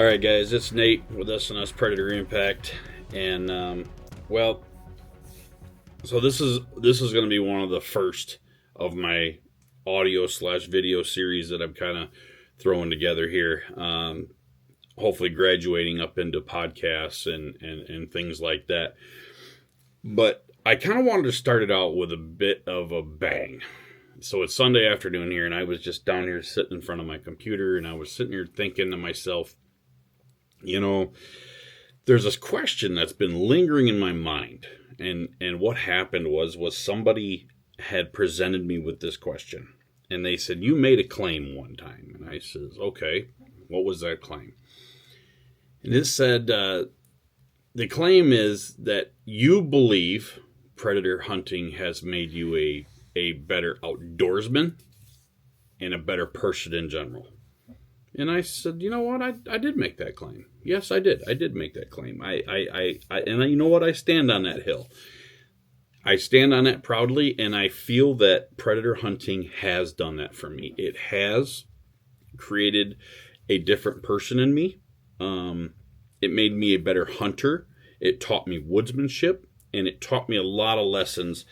All right, guys, it's Nate with S&S Predator Impact, and well, so this is going to be one of the first of my audio slash video series that I'm kind of throwing together here. Hopefully, graduating up into podcasts and things like that. But I kind of wanted to start it out with a bit of a bang. So it's Sunday afternoon here, and I was just down here sitting in front of my computer, and I was sitting here thinking to myself, there's this question that's been lingering in my mind. And what happened was somebody had presented me with this question. And they said, you made a claim one time. And I says, okay, what was that claim? And it said, the claim is that you believe predator hunting has made you a better outdoorsman and a better person in general. And I said, you know what? I did make that claim. Yes, I did. I did make that claim. You know what? I stand on that hill. I stand on that proudly, and I feel that predator hunting has done that for me. It has created a different person in me. It made me a better hunter. It taught me woodsmanship, and it taught me a lot of lessons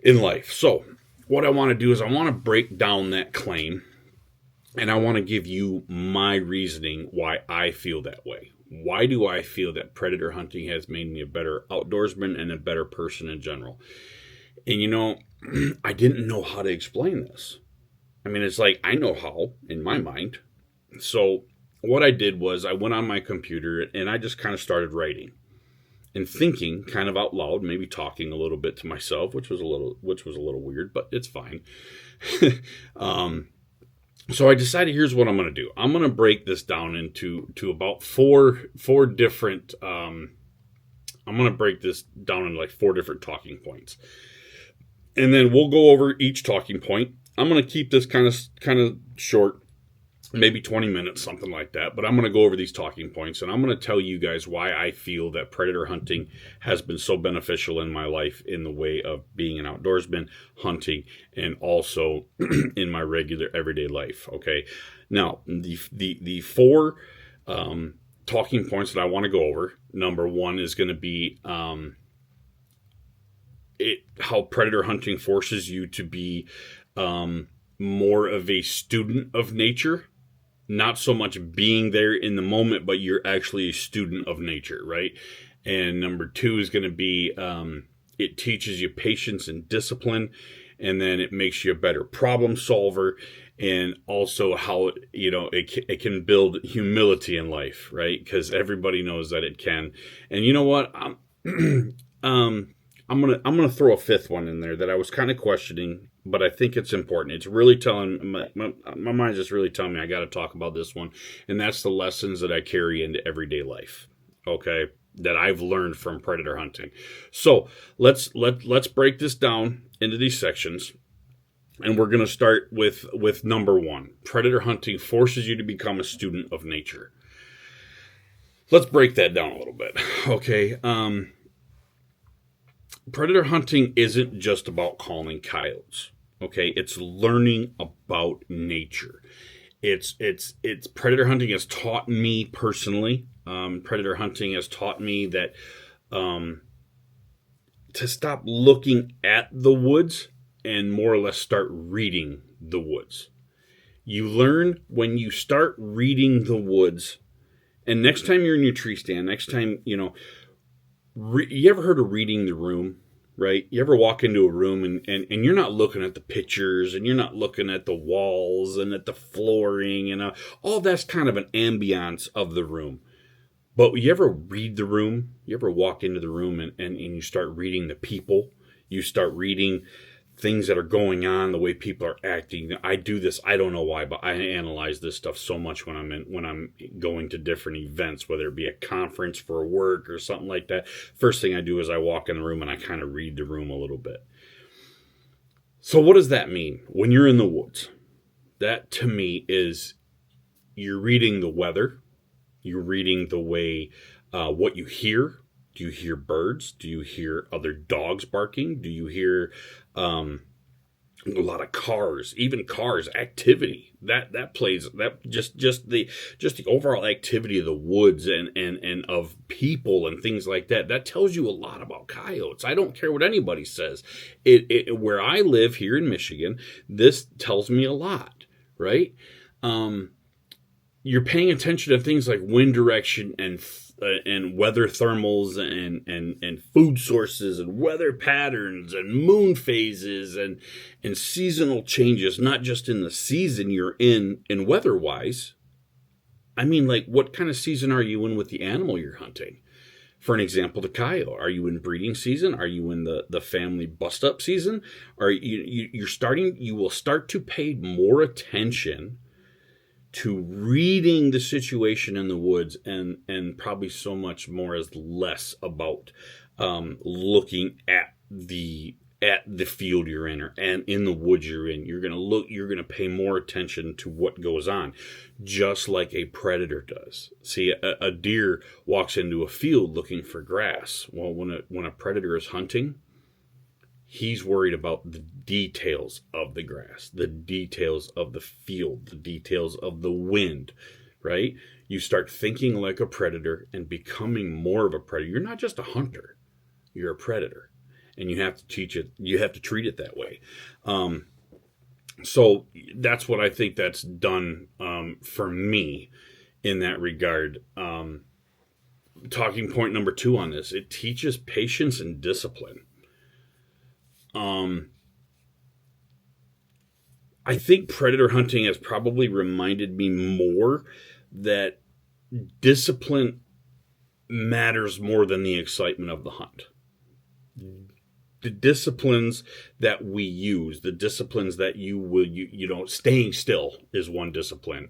in life. So what I want to do is I want to break down that claim. And I want to give you my reasoning why I feel that way. Why do I feel that predator hunting has made me a better outdoorsman and a better person in general? And I didn't know how to explain this. I mean, it's like I know how in my mind. So what I did was I went on my computer and I just kind of started writing and thinking kind of out loud, maybe talking a little bit to myself, which was a little weird, but it's fine. So I decided here's what I'm going to do. I'm going to break this down into about four different. I'm going to break this down into like 4 different talking points, and then we'll go over each talking point. I'm going to keep this kind of short, maybe 20 minutes, something like that. But I'm going to go over these talking points, and I'm going to tell you guys why I feel that predator hunting has been so beneficial in my life in the way of being an outdoorsman, hunting, and also in my regular everyday life. Okay. Now, the 4 talking points that I want to go over. Number 1 is going to be how predator hunting forces you to be more of a student of nature. Not so much being there in the moment, but you're actually a student of nature, right? And number 2 is going to be it teaches you patience and discipline, and then it makes you a better problem solver, and also how it can build humility in life, right? Because everybody knows that it can. And you know what? I'm gonna throw a 5th one in there that I was kind of questioning, but I think it's important. It's really telling my mind's just really telling me I got to talk about this one, and that's the lessons that I carry into everyday life. Okay, that I've learned from predator hunting. So let's break this down into these sections, and we're gonna start with number 1. Predator hunting forces you to become a student of nature. Let's break that down a little bit. Okay. Predator hunting isn't just about calling coyotes. Okay, it's learning about nature. It's predator hunting has taught me personally. Predator hunting has taught me that to stop looking at the woods and more or less start reading the woods. You learn when you start reading the woods, and next time you're in your tree stand, next time you ever heard of reading the room, right? You ever walk into a room and you're not looking at the pictures, and you're not looking at the walls and at the flooring and all that's kind of an ambiance of the room. But you ever read the room? You ever walk into the room and you start reading the people? You start reading things that are going on, the way people are acting. I do this, I don't know why, but I analyze this stuff so much when I'm going to different events, whether it be a conference for work or something like that. First thing I do is I walk in the room and I kind of read the room a little bit. So what does that mean when you're in the woods? That to me is you're reading the weather, you're reading the way what you hear. Do you hear birds? Do you hear other dogs barking? Do you hear A lot of cars, even cars, activity that plays, that just the overall activity of the woods and of people and things like that. That tells you a lot about coyotes. I don't care what anybody says. Where I live here in Michigan, this tells me a lot, right? You're paying attention to things like wind direction and weather thermals and food sources and weather patterns and moon phases and seasonal changes, not just in the season you're in weather wise. I mean, like, what kind of season are you in with the animal you're hunting? For an example, the coyote. Are you in breeding season? Are you in the family bust up season? Are you will start to pay more attention to reading the situation in the woods, and probably so much more is less about looking at the field you're in and in the woods you're in. You're going to pay more attention to what goes on, just like a predator does. See, a deer walks into a field looking for grass. Well, when a predator is hunting, he's worried about the details of the grass, the details of the field, the details of the wind, right? You start thinking like a predator and becoming more of a predator. You're not just a hunter, you're a predator. And you have to treat it that way. So that's what I think that's done for me in that regard. Talking point number 2 on this, it teaches patience and discipline. I think predator hunting has probably reminded me more that discipline matters more than the excitement of the hunt. The disciplines that we use, the disciplines that staying still is one discipline.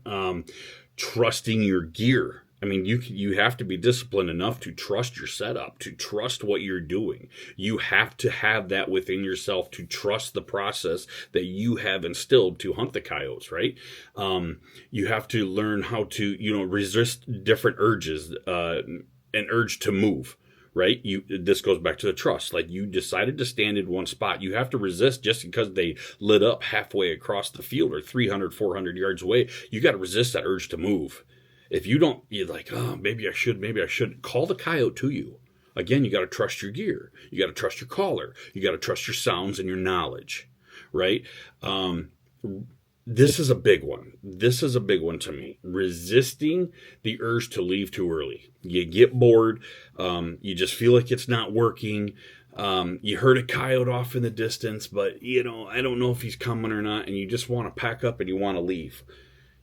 Trusting your gear. I mean, you have to be disciplined enough to trust your setup, to trust what you're doing. You have to have that within yourself to trust the process that you have instilled to hunt the coyotes, right? You have to learn how to, resist different urges, an urge to move, right? This goes back to the trust. Like, you decided to stand in one spot. You have to resist just because they lit up halfway across the field or 300, 400 yards away. You got to resist that urge to move. If you don't, you're like, oh, maybe I should. Call the coyote to you. Again, you got to trust your gear. You got to trust your caller. You got to trust your sounds and your knowledge, right? This is a big one. This is a big one to me. Resisting the urge to leave too early. You get bored. You just feel like it's not working. You heard a coyote off in the distance, but, I don't know if he's coming or not, and you just want to pack up and you want to leave.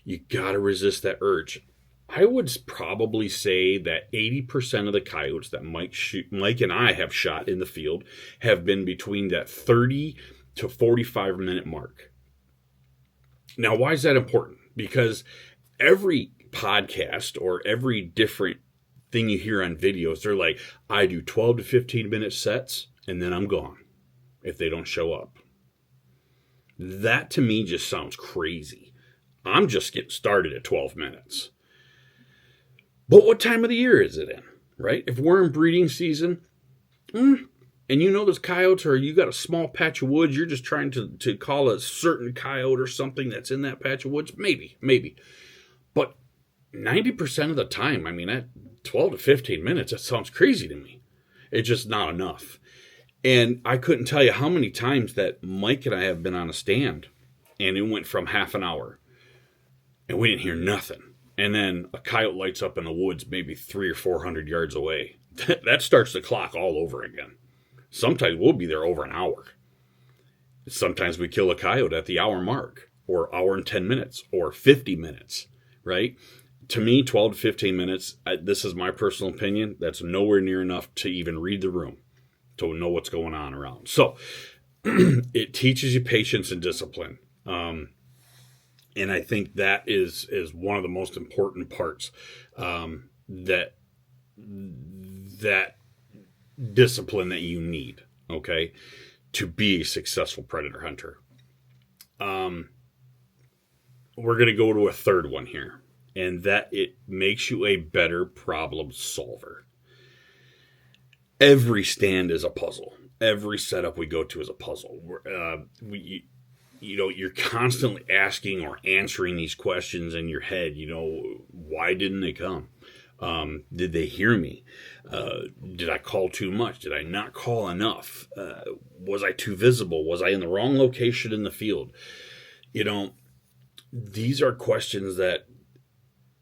You got to resist that urge. I would probably say that 80% of the coyotes that Mike and I have shot in the field have been between that 30 to 45 minute mark. Now, why is that important? Because every podcast or every different thing you hear on videos, they're like, I do 12 to 15 minute sets and then I'm gone if they don't show up. That to me just sounds crazy. I'm just getting started at 12 minutes. But what time of the year is it in, right? If we're in breeding season, and those coyotes, or you got a small patch of woods, you're just trying to call a certain coyote or something that's in that patch of woods, maybe. But 90% of the time, I mean, at 12 to 15 minutes, that sounds crazy to me. It's just not enough. And I couldn't tell you how many times that Mike and I have been on a stand, and it went from half an hour, and we didn't hear nothing. And then a coyote lights up in the woods maybe 300 or 400 yards away. That starts the clock all over again. Sometimes we'll be there over an hour. Sometimes we kill a coyote at the hour mark, or hour and 10 minutes, or 50 minutes, right? To me, 12 to 15 minutes, this is my personal opinion, that's nowhere near enough to even read the room, to know what's going on around. So it teaches you patience and discipline. And I think that is one of the most important parts, that discipline that you need, okay, to be a successful predator hunter. We're going to go to a third one here, and that it makes you a better problem solver. Every stand is a puzzle. Every setup we go to is a puzzle. you're constantly asking or answering these questions in your head. Why didn't they come? Did they hear me? Did I call too much? Did I not call enough? Was I too visible? Was I in the wrong location in the field? These are questions that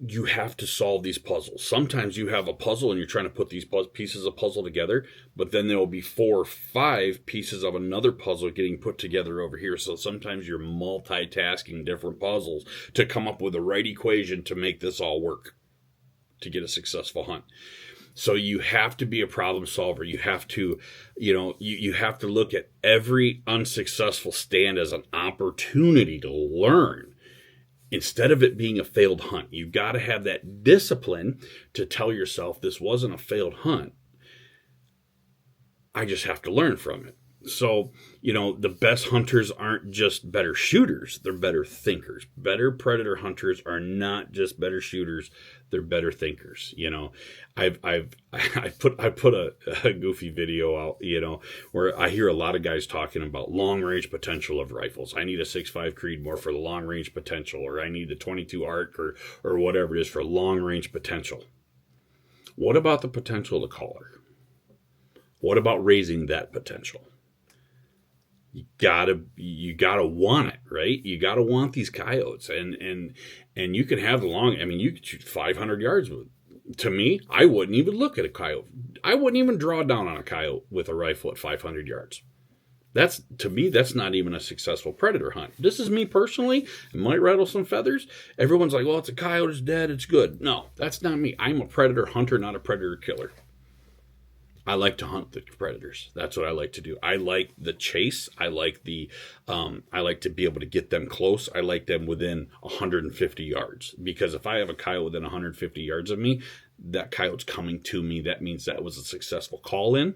you have to solve these puzzles. Sometimes you have a puzzle and you're trying to put these pieces of puzzle together, but then there will be 4 or 5 pieces of another puzzle getting put together over here. So sometimes you're multitasking different puzzles to come up with the right equation to make this all work, to get a successful hunt. So you have to be a problem solver. You have to, you have to look at every unsuccessful stand as an opportunity to learn. Instead of it being a failed hunt, you've got to have that discipline to tell yourself this wasn't a failed hunt. I just have to learn from it. So, the best hunters aren't just better shooters, they're better thinkers. Better predator hunters are not just better shooters, they're better thinkers. I put a goofy video out, where I hear a lot of guys talking about long range potential of rifles. I need a 6.5 Creedmoor for the long range potential, or I need the 22 ARC or whatever it is for long range potential. What about the potential of the caller? What about raising that potential? You gotta want it, right? You gotta want these coyotes, and you can have the long. You could shoot 500 yards with. To me, I wouldn't even look at a coyote. I wouldn't even draw down on a coyote with a rifle at 500 yards. To me, that's not even a successful predator hunt. This is me personally. It might rattle some feathers. Everyone's like, well, it's a coyote, it's dead, it's good. No, that's not me. I'm a predator hunter, not a predator killer. I like to hunt the predators. That's what I like to do. I like the chase. I like I like to be able to get them close. I like them within 150 yards. Because if I have a coyote within 150 yards of me, that coyote's coming to me. That means that was a successful call in.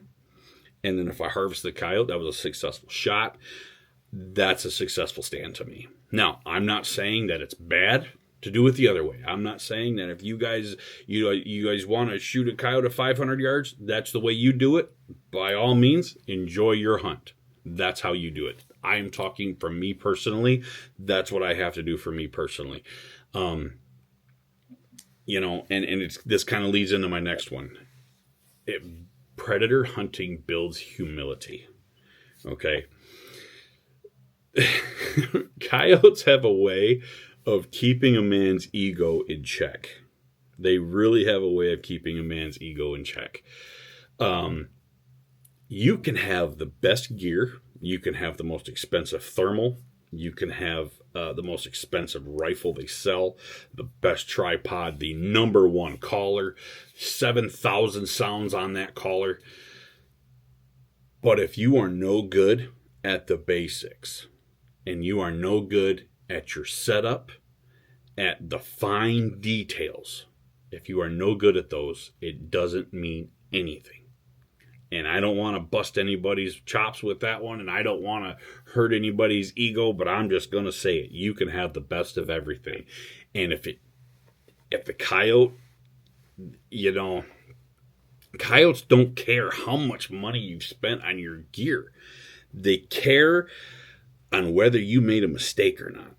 And then if I harvest the coyote, that was a successful shot. That's a successful stand to me. Now, I'm not saying that it's bad to do it the other way. I'm not saying that if you guys want to shoot a coyote at 500 yards, that's the way you do it. By all means, enjoy your hunt. That's how you do it. I am talking for me personally. That's what I have to do for me personally. And this kind of leads into my next one. Predator hunting builds humility. Okay. Coyotes have a way of keeping a man's ego in check. They really have a way of keeping a man's ego in check. You can have the best gear. You can have the most expensive thermal. You can have the most expensive rifle they sell, the best tripod, the #1 collar, 7,000 sounds on that collar. But if you are no good at the basics, and you are no good at your setup, at the fine details, if you are no good at those, it doesn't mean anything. And I don't want to bust anybody's chops with that one, and I don't want to hurt anybody's ego, but I'm just going to say it. You can have the best of everything. And if the coyote, coyotes don't care how much money you've spent on your gear. They care on whether you made a mistake or not.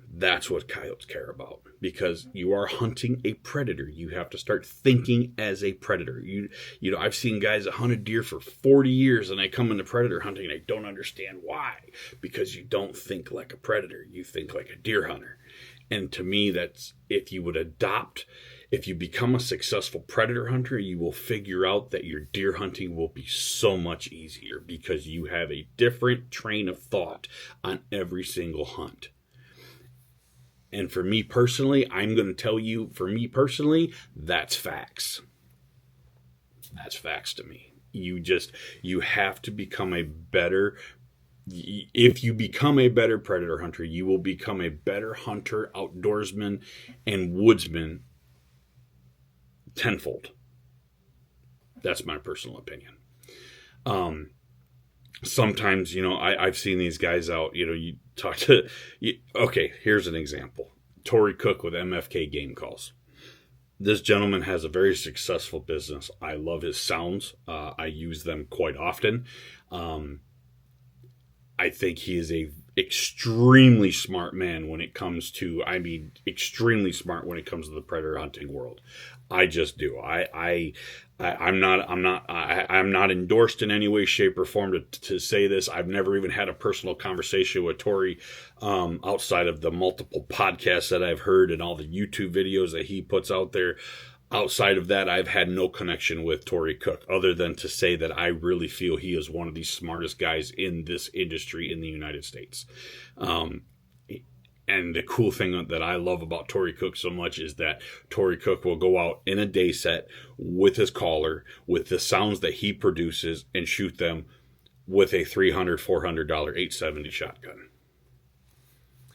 That's what coyotes care about, because you are hunting a predator. You have to start thinking as a predator. I've seen guys that hunted deer for 40 years and they come into predator hunting and I don't understand why. Because you don't think like a predator. You think like a deer hunter. And to me, that's, if you become a successful predator hunter, you will figure out that your deer hunting will be so much easier because you have a different train of thought on every single hunt. And for me personally, I'm going to tell you, that's facts. That's facts to me. You have to become if you become a better predator hunter, you will become a better hunter, outdoorsman, and woodsman tenfold. That's my personal opinion. Sometimes, I've seen these guys out, okay, here's an example. Tory Cook with MFK Game Calls. This gentleman has a very successful business. I love his sounds. I use them quite often. I think he is extremely smart man when it comes to, extremely smart when it comes to the predator hunting world. I just do. I'm not endorsed in any way, shape, or form to say this. I've never even had a personal conversation with Tori, outside of the multiple podcasts that I've heard and all the YouTube videos that he puts out there. Outside of that, I've had no connection with Tori Cook, other than to say that I really feel he is one of the smartest guys in this industry in the United States. And the cool thing that I love about Tori Cook so much is that Tori Cook will go out in a day set with his caller, with the sounds that he produces, and shoot them with a $300, $400 870 shotgun.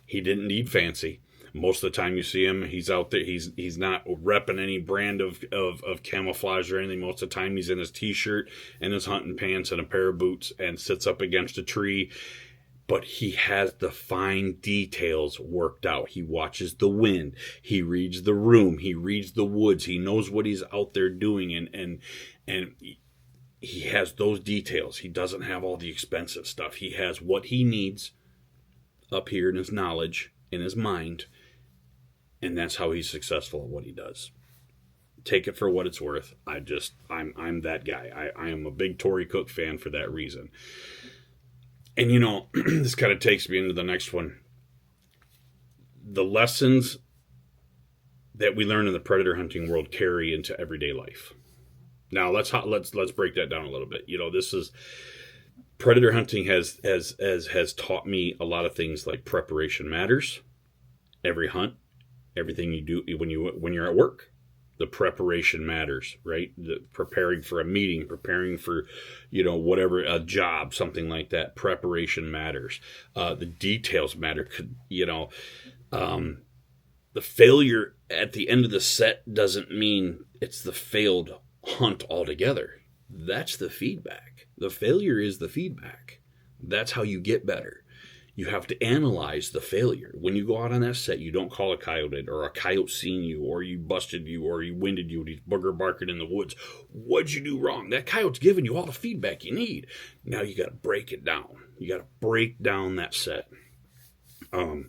He didn't need fancy. Most of the time you see him, he's out there. He's not repping any brand of camouflage or anything. Most of the time he's in his t-shirt and his hunting pants and a pair of boots and sits up against a tree. But he has the fine details worked out. He watches the wind. He reads the room. He reads the woods. He knows what he's out there doing, and he has those details. He doesn't have all the expensive stuff. He has what he needs up here in his knowledge, in his mind, and that's how he's successful at what he does. Take it for what it's worth. I'm that guy. I am a big Tori Cook fan for that reason. And this kind of takes me into the next one. The lessons that we learn in the predator hunting world carry into everyday life. Now let's break that down a little bit. This is predator hunting has taught me a lot of things, like preparation matters. Every hunt, everything you do when you're at work, the preparation matters, right? Preparing for a meeting, preparing for, whatever, a job, something like that. Preparation matters. The details matter. The failure at the end of the set doesn't mean it's the failed hunt altogether. That's the feedback. The failure is the feedback. That's how you get better. You have to analyze the failure. When you go out on that set, you don't call a coyote, or a coyote seen you, or you busted you, or you winded you, and he's booger barking in the woods. What'd you do wrong? That coyote's giving you all the feedback you need. Now you got to break it down. You got to break down that set. And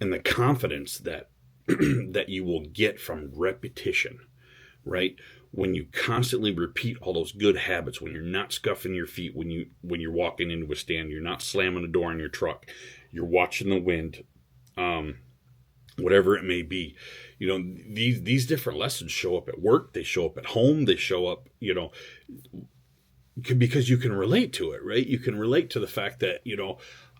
the confidence that that you will get from repetition, right? When you constantly repeat all those good habits, when you're not scuffing your feet, when you're walking into a stand, you're not slamming a door in your truck, you're watching the wind, whatever it may be. These different lessons show up at work, they show up at home, they show up, because you can relate to it, right? You can relate to the fact that,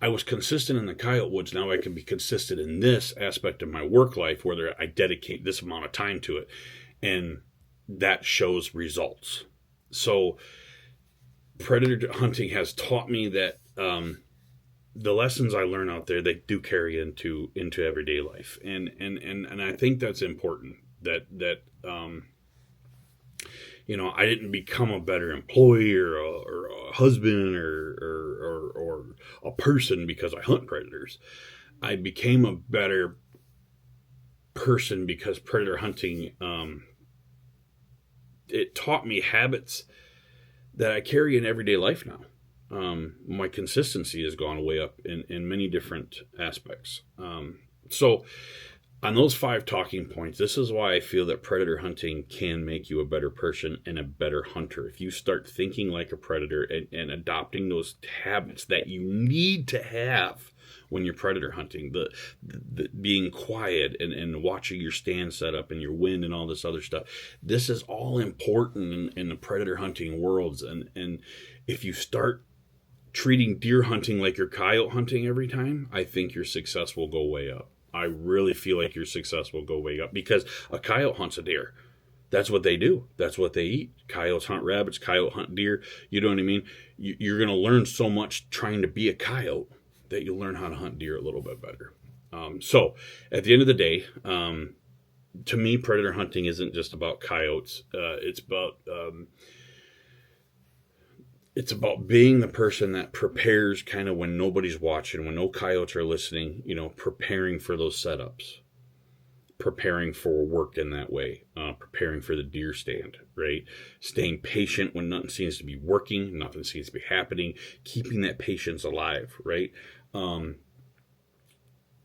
I was consistent in the coyote woods. Now I can be consistent in this aspect of my work life, where I dedicate this amount of time to it. And that shows results. So predator hunting has taught me that the lessons I learn out there, they do carry into everyday life. And I think that's important, that I didn't become a better employee or a husband or a person because I hunt predators. I became a better person because predator hunting, it taught me habits that I carry in everyday life now. My consistency has gone way up in many different aspects. So on those 5 talking points, this is why I feel that predator hunting can make you a better person and a better hunter. If you start thinking like a predator and adopting those habits that you need to have when you're predator hunting, the being quiet and watching your stand set up and your wind and all this other stuff. This is all important in the predator hunting worlds. And if you start treating deer hunting like you're coyote hunting every time, I think your success will go way up. I really feel like your success will go way up, because a coyote hunts a deer. That's what they do. That's what they eat. Coyotes hunt rabbits, coyote hunt deer. You know what I mean? You're going to learn so much trying to be a coyote that you'll learn how to hunt deer a little bit better. So at the end of the day, to me, predator hunting isn't just about coyotes. It's about being the person that prepares kind of when nobody's watching, when no coyotes are listening, preparing for those setups, preparing for work in that way, preparing for the deer stand, right? Staying patient when nothing seems to be working, nothing seems to be happening, keeping that patience alive, right?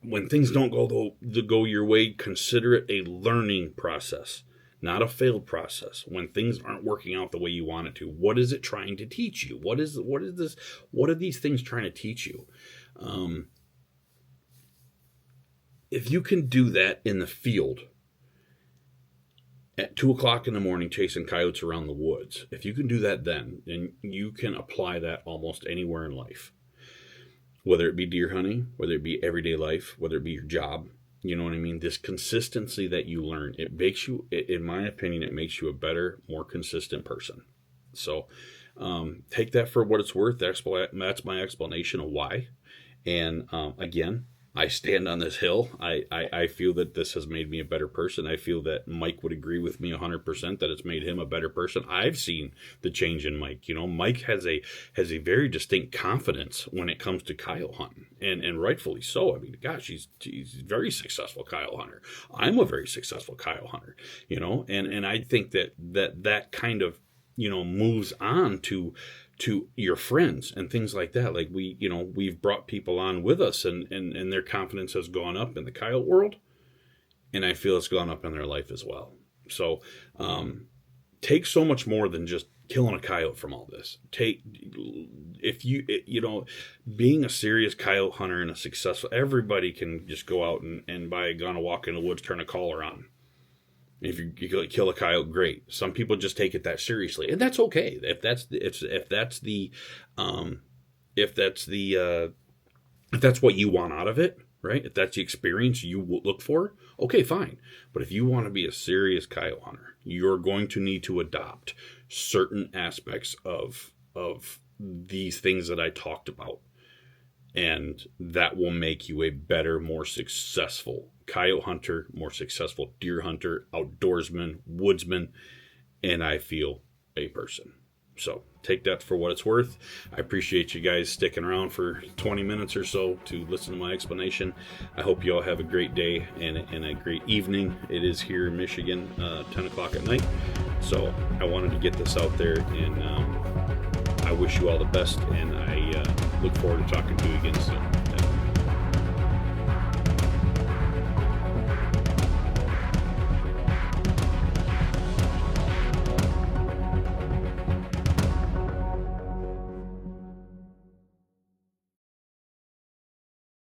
when things don't go your way, consider it a learning process, not a failed process. When things aren't working out the way you want it to, what is it trying to teach you? What are these things trying to teach you? If you can do that in the field at 2:00 in the morning, chasing coyotes around the woods, if you can do that then you can apply that almost anywhere in life. Whether it be deer hunting, whether it be everyday life, whether it be your job, you know what I mean? This consistency that you learn, it makes you, in my opinion, it makes you a better, more consistent person. So take that for what it's worth. That's my explanation of why. And again, I stand on this hill. I feel that this has made me a better person. I feel that Mike would agree with me 100% that it's made him a better person. I've seen the change in Mike. You know, Mike has a very distinct confidence when it comes to coyote hunting, and rightfully so. I mean, gosh, he's a very successful coyote hunter. I'm a very successful coyote hunter. You know, and I think that kind of, you know, moves on to your friends and things like that. Like we've brought people on with us, and their confidence has gone up in the coyote world, and I feel it's gone up in their life as well. So take so much more than just killing a coyote from all this. Being a serious coyote hunter and a successful, everybody can just go out and buy a gun and walk in the woods, turn a collar on. If you kill a coyote, great. Some people just take it that seriously, and that's okay. If that's what you want out of it, right? If that's the experience you look for, okay, fine. But if you want to be a serious coyote hunter, you're going to need to adopt certain aspects of these things that I talked about, and that will make you a better, more successful coyote hunter, more successful deer hunter, outdoorsman, woodsman, and I feel a person. So take that for what it's worth. I appreciate you guys sticking around for 20 minutes or so to listen to my explanation. I hope you all have a great day and a great evening. It is here in Michigan, 10 o'clock at night. So I wanted to get this out there, and I wish you all the best, and I look forward to talking to you again soon.